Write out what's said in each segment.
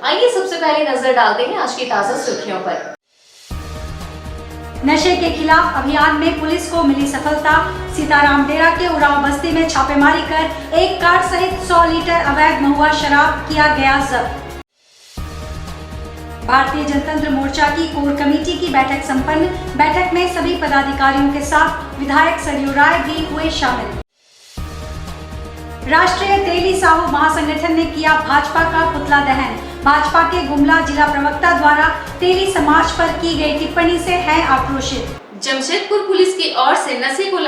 आइए सबसे पहले नजर डालते हैं आज की ताजा सुर्खियों पर। नशे के खिलाफ अभियान में पुलिस को मिली सफलता। सीताराम डेरा के उरांव बस्ती में छापेमारी कर एक कार सहित 100 लीटर अवैध महुआ शराब किया गया जब्त। भारतीय जनतंत्र मोर्चा की कोर कमेटी की बैठक संपन्न। बैठक में सभी पदाधिकारियों के साथ विधायक सरयू राय भी हुए शामिल। राष्ट्रीय तेली साहू महासंगठन ने किया भाजपा का पुतला दहन। भाजपा के गुमला जिला प्रवक्ता द्वारा तेली समाज पर की गई टिप्पणी से है आक्रोशित। जमशेदपुर पुलिस की ओर से नशे को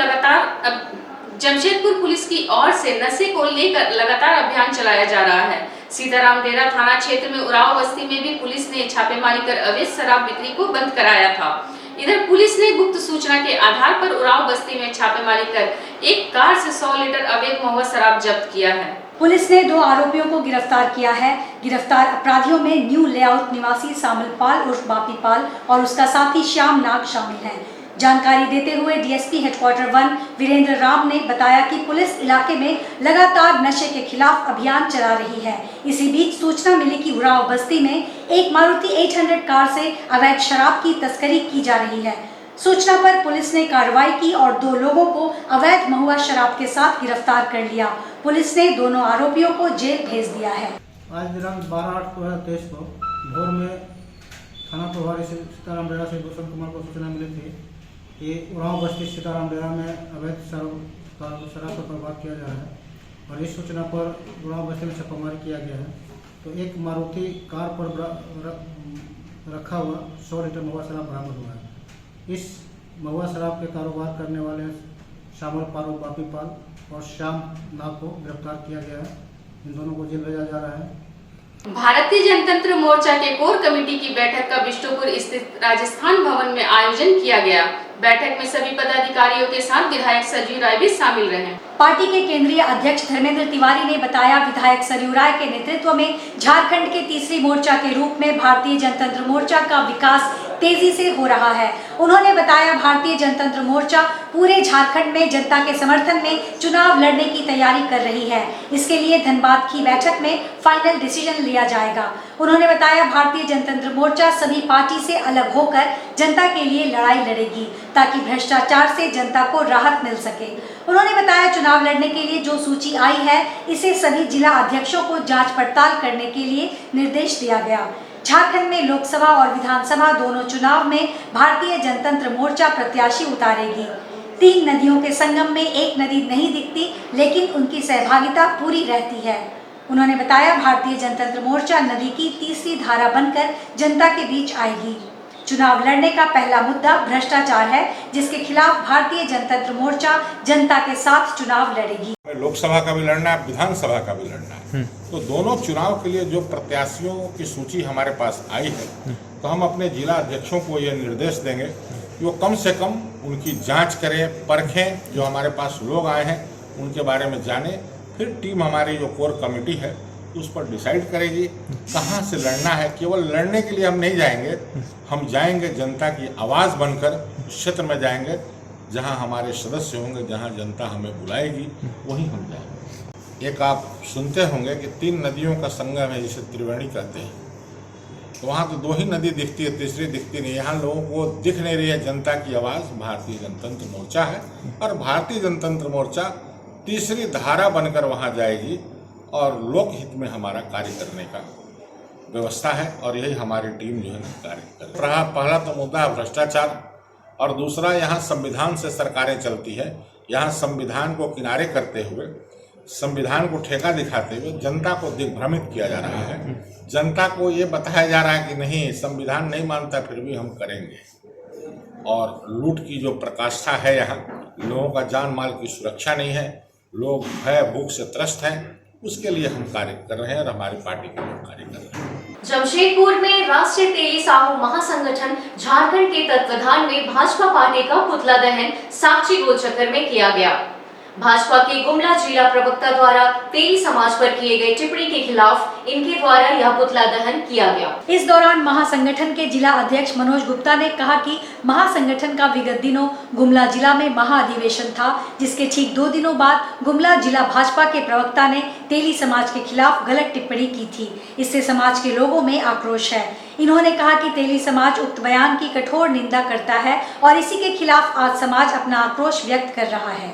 लेकर लगातार अभियान चलाया जा रहा है। सीताराम डेरा थाना क्षेत्र में उरांव बस्ती में भी पुलिस ने छापेमारी कर अवैध शराब बिक्री को बंद कराया था। इधर पुलिस ने गुप्त सूचना के आधार पर उरांव बस्ती में छापेमारी कर एक कार से 100 लीटर अवैध महुआ शराब जब्त किया है। पुलिस ने 2 आरोपियों को गिरफ्तार किया है। गिरफ्तार अपराधियों में न्यू लेआउट निवासी सामिल पाल उर्फ बापी पाल और उसका साथी श्याम नाग शामिल हैं। जानकारी देते हुए डीएसपी हेडक्वार्टर 1 वीरेंद्र राम ने बताया कि पुलिस इलाके में लगातार नशे के खिलाफ अभियान चला रही है। इसी बीच सूचना मिली कि उरांव बस्ती में एक मारुति 800 कार से अवैध शराब की तस्करी की जा रही है। सूचना पर पुलिस ने कार्रवाई की और 2 लोगों को अवैध महुआ शराब के साथ गिरफ्तार कर लिया। पुलिस ने दोनों आरोपियों को जेल भेज दिया है। आज दिनांक 12/8/2023 को भोर में थाना प्रभारी से सीताराम डेरा से भूषण कुमार को सूचना मिली थी कि उरांव बस्ती सीताराम डेरा में अवैध शराब पर बर्बाद किया जा रहा है और इस सूचना पर उरांव बस्ती में छापामारी किया गया है। तो एक मारुति कार पर रखा हुआ 100 लीटर महुआ शराब बरामद हुआ है। इस महुआ शराब के कारोबार करने वाले शामिल पाल बापी पाल और श्याम नाग को गिरफ्तार किया गया है। इन दोनों को जेल भेजा जा रहा है। भारतीय जनतंत्र मोर्चा के कोर कमेटी की बैठक का बिष्टुपुर स्थित राजस्थान भवन में आयोजन किया गया। बैठक में सभी पदाधिकारियों के साथ विधायक सरयू राय भी शामिल रहे। पार्टी के केंद्रीय अध्यक्ष धर्मेंद्र तिवारी ने बताया, विधायक सरयू राय के नेतृत्व में झारखंड के तीसरी मोर्चा के रूप में भारतीय जनतंत्र मोर्चा का विकास तेजी से हो रहा है। उन्होंने बताया, भारतीय जनतंत्र मोर्चा पूरे झारखंड में जनता के समर्थन में चुनाव लड़ने की तैयारी कर रही है। इसके लिए धनबाद की बैठक में फाइनल डिसीजन लिया जाएगा। उन्होंने बताया, भारतीय जनतंत्र मोर्चा सभी पार्टी से अलग होकर जनता के लिए लड़ाई लड़ेगी ताकि भ्रष्टाचार से जनता को राहत मिल सके। उन्होंने बताया, चुनाव लड़ने के लिए जो सूची आई है इसे सभी जिला अध्यक्षों को जांच पड़ताल करने के लिए निर्देश दिया गया। झारखंड में लोकसभा और विधानसभा दोनों चुनाव में भारतीय जनतंत्र मोर्चा प्रत्याशी उतारेगी। 3 नदियों के संगम में एक नदी नहीं दिखती, लेकिन उनकी सहभागिता पूरी रहती है। उन्होंने बताया, भारतीय जनतंत्र मोर्चा नदी की तीसरी धारा बनकर जनता के बीच आएगी। चुनाव लड़ने का पहला मुद्दा भ्रष्टाचार है, जिसके खिलाफ भारतीय जनतंत्र मोर्चा जनता के साथ चुनाव लड़ेगी। लोकसभा का भी लड़ना है, विधानसभा का भी लड़ना है। तो दोनों चुनाव के लिए जो प्रत्याशियों की सूची हमारे पास आई है, तो हम अपने जिला अध्यक्षों को ये निर्देश देंगे कि वो कम से कम उनकी जांच करें, परखें, जो हमारे पास लोग आए हैं उनके बारे में जाने। फिर टीम हमारी जो कोर कमेटी है उस पर डिसाइड करेगी कहाँ से लड़ना है। केवल लड़ने के लिए हम नहीं जाएंगे, हम जाएंगे जनता की आवाज़ बनकर, उस क्षेत्र में जाएंगे जहाँ हमारे सदस्य होंगे, जहाँ जनता हमें बुलाएगी, वहीं हम जाएंगे। एक आप सुनते होंगे कि 3 नदियों का संगम है जिसे त्रिवेणी कहते हैं, तो वहाँ तो 2 ही नदी दिखती है, तीसरी दिखती नहीं। यहाँ लोगों को दिख नहीं रही है जनता की आवाज़। भारतीय जनतंत्र मोर्चा है और भारतीय जनतंत्र मोर्चा तीसरी धारा बनकर वहाँ जाएगी और लोकहित में हमारा कार्य करने का व्यवस्था है और यही हमारी टीम जो है कार्य कर रहा। पहला तो मुद्दा है भ्रष्टाचार और दूसरा यहाँ संविधान से सरकारें चलती है। यहाँ संविधान को किनारे करते हुए, संविधान को ठेका दिखाते हुए जनता को दिग्भ्रमित किया जा रहा है। जनता को ये बताया जा रहा है कि नहीं, संविधान नहीं मानता फिर भी हम करेंगे। और लूट की जो प्रकाष्ठा है, यहाँ लोगों का जान माल की सुरक्षा नहीं है, लोग भय भूख से त्रस्त हैं। उसके लिए हम कार्य कर रहे हैं और हमारी पार्टी के लोग कार्य कर रहे हैं। जमशेदपुर में राष्ट्रीय तेली साहू महासंगठन झारखंड के तत्वाधान में भाजपा पार्टी का पुतला दहन साक्षी गोल चक्कर में किया गया। भाजपा के गुमला जिला प्रवक्ता द्वारा तेली समाज पर किए गए टिप्पणी के खिलाफ इनके द्वारा यह पुतला दहन किया गया। इस दौरान महासंगठन के जिला अध्यक्ष मनोज गुप्ता ने कहा कि महासंगठन का विगत दिनों गुमला जिला में महाअधिवेशन था, जिसके ठीक 2 दिनों बाद गुमला जिला भाजपा के प्रवक्ता ने तेली समाज के खिलाफ गलत टिप्पणी की थी। इससे समाज के लोगों में आक्रोश है। इन्होंने कहा कि तेली समाज उक्त बयान की कठोर निंदा करता है और इसी के खिलाफ आज समाज अपना आक्रोश व्यक्त कर रहा है।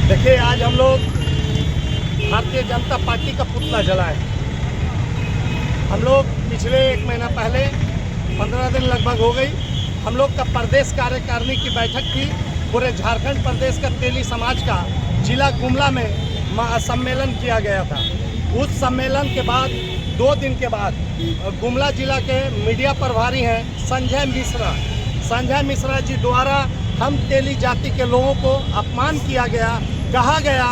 देखिए, आज हम लोग भारतीय जनता पार्टी का पुतला जलाए। हम लोग पिछले 1 महीना पहले 15 दिन लगभग हो गई, हम लोग का प्रदेश कार्यकारिणी की बैठक थी। पूरे झारखंड प्रदेश का तेली समाज का जिला गुमला में सम्मेलन किया गया था। उस सम्मेलन के बाद 2 दिन के बाद गुमला जिला के मीडिया प्रभारी हैं संजय मिश्रा जी द्वारा हम तेली जाति के लोगों को अपमान किया गया, कहा गया,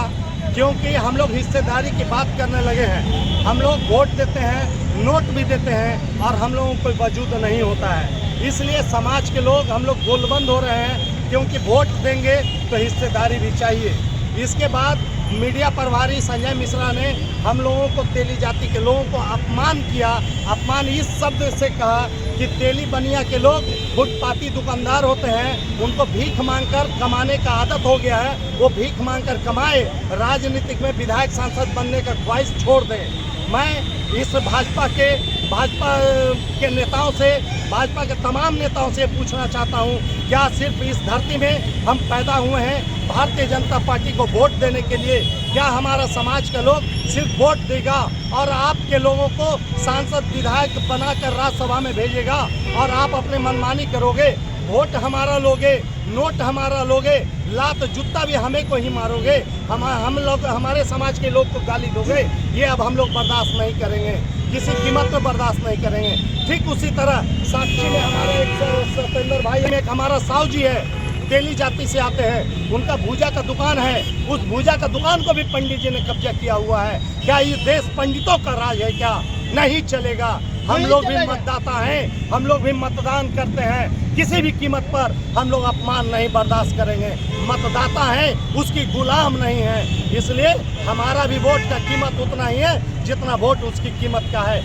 क्योंकि हम लोग हिस्सेदारी की बात करने लगे हैं। हम लोग वोट देते हैं, नोट भी देते हैं और हम लोगों को वजूद नहीं होता है। इसलिए समाज के लोग हम लोग गोलबंद हो रहे हैं, क्योंकि वोट देंगे तो हिस्सेदारी भी चाहिए। इसके बाद मीडिया प्रभारी संजय मिश्रा ने हम लोगों को तेली जाति के लोगों को अपमान किया। अपमान इस शब्द से कहा कि तेली बनिया के लोग फुटपाती दुकानदार होते हैं, उनको भीख मांगकर कमाने का आदत हो गया है, वो भीख मांगकर कमाए, राजनीतिक में विधायक सांसद बनने का ख्वाहिश छोड़ दें। मैं इस भाजपा के नेताओं से, भाजपा के तमाम नेताओं से पूछना चाहता हूं, क्या सिर्फ इस धरती में हम पैदा हुए हैं भारतीय जनता पार्टी को वोट देने के लिए? क्या हमारा समाज का लोग सिर्फ वोट देगा और आपके लोगों को सांसद विधायक बनाकर राज्यसभा में भेजेगा और आप अपने मनमानी करोगे? वोट हमारा लोगे, नोट हमारा लोगे, लात जूता भी हमें को ही मारोगे, हम लोग हमारे समाज के लोग को गाली दोगे? ये अब हम लोग बर्दाश्त नहीं करेंगे, किसी कीमत में बर्दाश्त नहीं करेंगे। ठीक उसी तरह साक्षी में हमारे एक सतेंद्र भाई में एक हमारा साहू जी है, तेली जाति से आते हैं, उनका भूजा का दुकान है, उस भूजा का दुकान को भी पंडित जी ने कब्जा किया हुआ है। क्या ये देश पंडितों का राज है? क्या नहीं चलेगा। हम लोग भी मतदाता हैं, हम लोग भी मतदान करते हैं, किसी भी कीमत पर हम लोग अपमान नहीं बर्दाश्त करेंगे। मतदाता हैं, उसकी गुलाम नहीं है, इसलिए हमारा भी वोट का कीमत उतना ही है जितना वोट उसकी कीमत का है।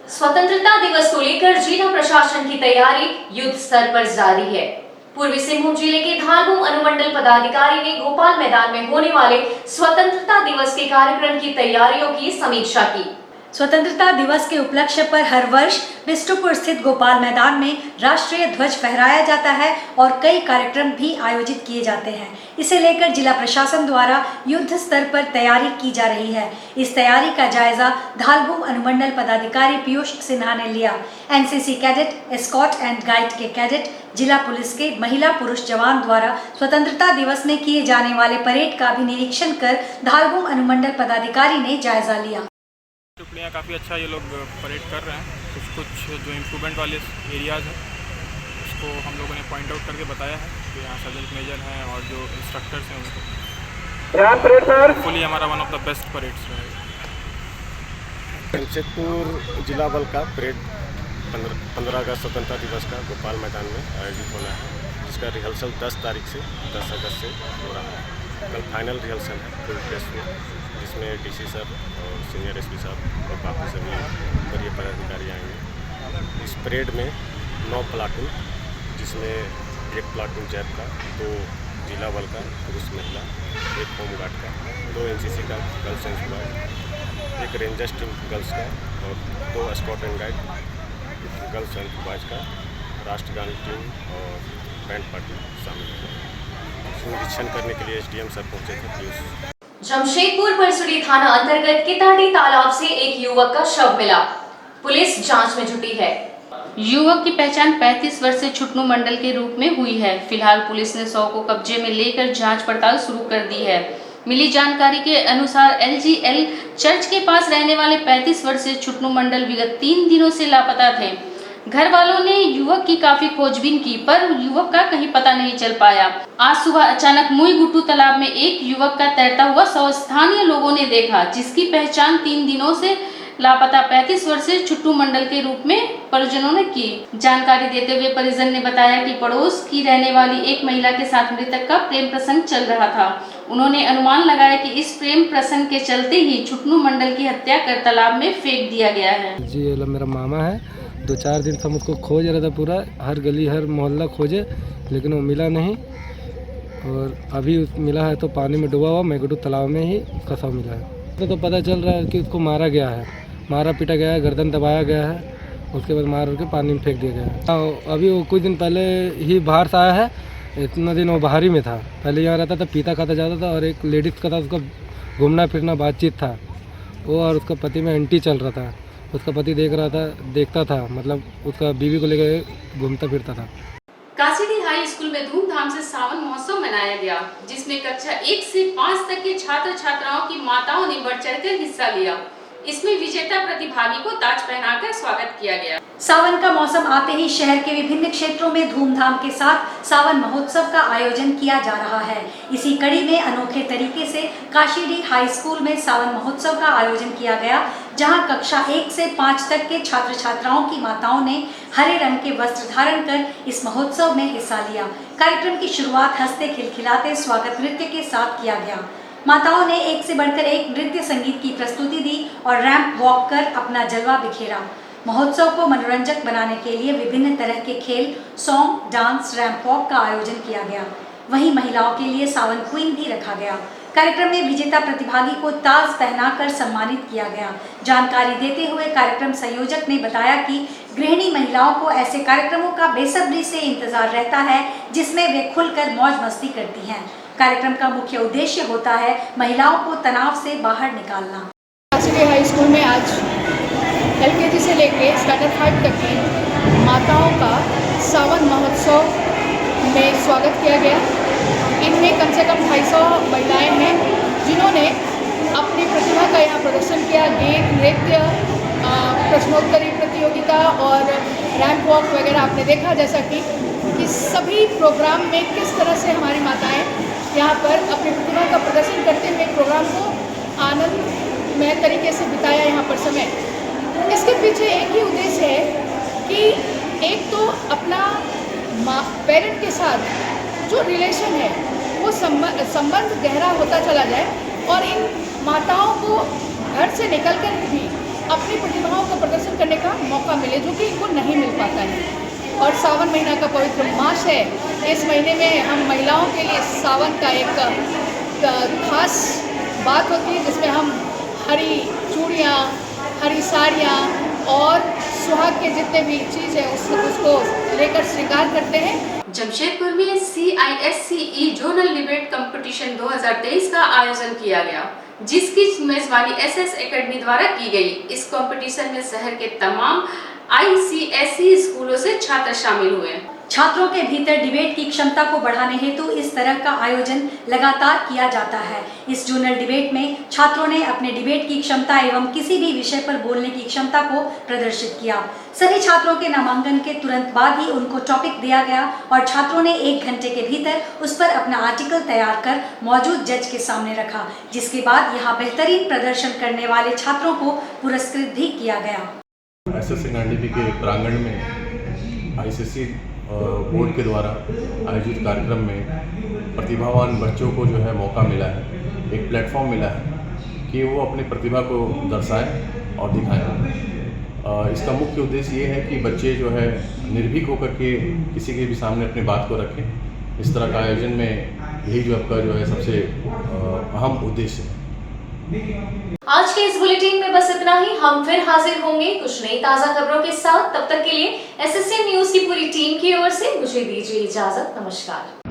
स्वतंत्रता दिवस को लेकर जिला प्रशासन की तैयारी युद्ध स्तर पर जारी है। पूर्वी सिंहभूम जिले के धालबूम अनुमंडल पदाधिकारी ने भोपाल मैदान में होने वाले स्वतंत्रता दिवस के कार्यक्रम की तैयारियों की समीक्षा की। स्वतंत्रता दिवस के उपलक्ष्य पर हर वर्ष बिष्टुपुर स्थित गोपाल मैदान में राष्ट्रीय ध्वज फहराया जाता है और कई कार्यक्रम भी आयोजित किए जाते हैं। इसे लेकर जिला प्रशासन द्वारा युद्ध स्तर पर तैयारी की जा रही है। इस तैयारी का जायजा धालबूम अनुमंडल पदाधिकारी पीयूष सिन्हा ने लिया। NCC cadet, scout and guide के कैडेट, जिला पुलिस के महिला पुरुष जवान द्वारा स्वतंत्रता दिवस में किए जाने वाले परेड का भी निरीक्षण कर धालबूम अनुमंडल पदाधिकारी ने जायजा लिया। टुकड़ियाँ काफ़ी अच्छा ये लोग परेड कर रहे हैं। कुछ जो इम्प्रूवमेंट वाले एरियाज़ हैं उसको हम लोगों ने पॉइंट आउट करके बताया है कि यहाँ सर्जेंट मेजर हैं और जो इंस्ट्रक्टर्स हैं उनको फुली हमारा one of the best parades रहेगा। जमशेदपुर जिला बल का परेड 15 अगस्त स्वतंत्रता दिवस का गोपाल मैदान में आयोजित होना है, जिसका रिहर्सल 10 तारीख से 10 अगस्त से हो रहा है। कल फाइनल रिहर्सल है फुल ड्रेस में, जिसमें डीसी सर और सीनियर एसपी साहब और बाकी सभी वरीय पदाधिकारी आएंगे। इस परेड में 9 प्लाटून, जिसमें 1 प्लाटून जैप का, 2 जिला बल का पुरुष महिला, 1 होमगार्ड का, 2 एनसीसी का girls and boys, 1 rangers team girls का और 2 scout and guide girls and boys का, राष्ट्रगान टीम और बैंड पार्टी शामिल है। निरीक्षण करने के लिए एसडीएम सर पहुंचे थे पीयूष। जमशेदपुर परसुड़ी थाना अंतर्गत किताड़ी तालाब से एक युवक का शव मिला। पुलिस जांच में जुटी है। युवक की पहचान 35 वर्षीय छुटनू मंडल के रूप में हुई है। फिलहाल पुलिस ने शव को कब्जे में लेकर जांच पड़ताल शुरू कर दी है। मिली जानकारी के अनुसार LGL चर्च के पास रहने वाले 35 वर्षीय छुटनू मंडल विगत 3 दिनों से लापता थे। घर वालों ने युवक की काफी खोजबीन की, पर युवक का कहीं पता नहीं चल पाया। आज सुबह अचानक मुईगुट्टू तालाब में एक युवक का तैरता हुआ शव स्थानीय लोगों ने देखा, जिसकी पहचान 3 दिनों से लापता 35 वर्षीय छुट्टू मंडल के रूप में परिजनों ने की। जानकारी देते हुए परिजन ने बताया कि पड़ोस की रहने वाली एक महिला के साथ मृतक का प्रेम प्रसंग चल रहा था उन्होंने अनुमान लगाया कि इस प्रेम प्रसंग के चलते ही छुटनू मंडल की हत्या कर तालाब में फेंक दिया गया है। जी ये मेरा मामा है, 2-4 दिन से हम उसको खोज रहा था, पूरा हर गली हर मोहल्ला खोजे लेकिन वो मिला नहीं। और अभी मिला है तो पानी में डूबा हुआ मैगडू तालाब में ही उसका शव मिला है। तो पता चल रहा है कि उसको मारा गया है, मारा पीटा गया है, गर्दन दबाया गया है, उसके बाद मार के पानी में फेंक दिया गया है। अभी वो कुछ दिन पहले ही बाहर से आया है, इतना दिन वो बाहर ही में था। पहले यहाँ रहता था, पीता खाता जाता था और एक लेडीज़ का था, उसका घूमना फिरना बातचीत था। वो और उसका पति में एंटी चल रहा था, उसका पति देखता था, मतलब उसका बीवी को लेकर घूमता फिरता था। काशीडीह हाई स्कूल में धूमधाम से सावन महोत्सव मनाया गया, जिसमें कक्षा 1 से 5 तक के छात्र छात्राओं की माताओं ने बढ़ चढ़कर हिस्सा लिया। इसमें विजेता प्रतिभागी को ताज पहनाकर स्वागत किया गया। सावन का मौसम आते ही शहर के विभिन्न क्षेत्रों में धूमधाम के साथ सावन महोत्सव का आयोजन किया जा रहा है। इसी कड़ी में अनोखे तरीके से काशीडीह हाई स्कूल में सावन महोत्सव का आयोजन किया गया, जहां कक्षा 1 से 5 तक के छात्र छात्राओं की माताओं ने हरे रंग के वस्त्र धारण कर इस महोत्सव में हिस्सा लिया। कार्यक्रम की शुरुआत हंसते खिलखिलाते स्वागत नृत्य के साथ किया गया। माताओं ने एक से बढ़कर एक नृत्य संगीत की प्रस्तुति दी और रैंप वॉक कर अपना जलवा बिखेरा। महोत्सव को मनोरंजक बनाने के लिए विभिन्न तरह के खेल, सॉन्ग, डांस, रैंप वॉक का आयोजन किया गया। वहीं महिलाओं के लिए सावन क्वीन भी रखा गया। कार्यक्रम में विजेता प्रतिभागी को ताज पहनाकर सम्मानित किया गया। जानकारी देते हुए कार्यक्रम संयोजक ने बताया कि गृहिणी महिलाओं को ऐसे कार्यक्रमों का बेसब्री से इंतजार रहता है, जिसमें वे खुलकर मौज मस्ती करती हैं। कार्यक्रम का मुख्य उद्देश्य होता है महिलाओं को तनाव से बाहर निकालना। काशीडीह हाई स्कूल में आज LKG से लेके स्टैंडर्ड 5 तक की माताओं का सावन महोत्सव में स्वागत किया गया। इनमें कम से कम 250 महिलाएं हैं, जिन्होंने अपनी प्रतिभा का यहाँ प्रदर्शन किया। गीत, नृत्य, प्रश्नोत्तरी प्रतियोगिता और रैंप वॉक वगैरह आपने देखा। जैसा कि सभी प्रोग्राम में किस तरह से हमारी माताएं यहाँ पर अपनी प्रतिभा का प्रदर्शन करते हुए प्रोग्राम को आनंदमय तरीके से बिताया यहाँ पर समय। इसके पीछे एक ही उद्देश्य है कि एक तो अपना पेरेंट के साथ जो रिलेशन है वो संबंध गहरा होता चला जाए और इन माताओं को घर से निकलकर भी अपनी प्रतिभाओं का प्रदर्शन करने का मौका मिले, जो कि इनको नहीं मिल पाता है। और सावन महीना का पवित्र मास है। इस महीने में हम महिलाओं के लिए सावन का एक खास बात होती है, जिसमें हम हरी चूड़ियाँ, हरी साड़ियाँ और सुहाग के जितने भी चीज़ है उसको लेकर श्रृंगार करते हैं। जमशेदपुर में CISCE जोनल डिबेट कंपटीशन 2023 का आयोजन किया गया, जिसकी मेजबानी SS एकेडमी द्वारा की गई। इस कंपटीशन में शहर के तमाम ICSE स्कूलों से छात्र शामिल हुए। छात्रों के भीतर डिबेट की क्षमता को बढ़ाने हेतु इस तरह का आयोजन लगातार किया जाता है। इस जोनल डिबेट में छात्रों ने अपने डिबेट की क्षमता एवं किसी भी विषय पर बोलने की क्षमता को प्रदर्शित किया। सभी छात्रों के नामांकन के तुरंत बाद ही उनको टॉपिक दिया गया और छात्रों ने 1 घंटे के भीतर उस पर अपना आर्टिकल तैयार कर मौजूद जज के सामने रखा, जिसके बाद यहाँ बेहतरीन प्रदर्शन करने वाले छात्रों को पुरस्कृत भी किया गया। SSC NDP के प्रांगण में ICSE बोर्ड के द्वारा आयोजित कार्यक्रम में प्रतिभावान बच्चों को जो है मौका मिला है, एक प्लेटफॉर्म मिला है कि वो अपनी प्रतिभा को दर्शाएं और दिखाएं। इसका मुख्य उद्देश्य ये है कि बच्चे जो है निर्भीक होकर के किसी के भी सामने अपनी बात को रखें। इस तरह का आयोजन में यही जो आपका जो है सबसे अहम उद्देश्य है। आज के इस बुलेटिन में बस इतना ही। हम फिर हाजिर होंगे कुछ नई ताजा खबरों के साथ। तब तक के लिए SSN न्यूज की पूरी टीम की ओर से मुझे दीजिए इजाजत। नमस्कार।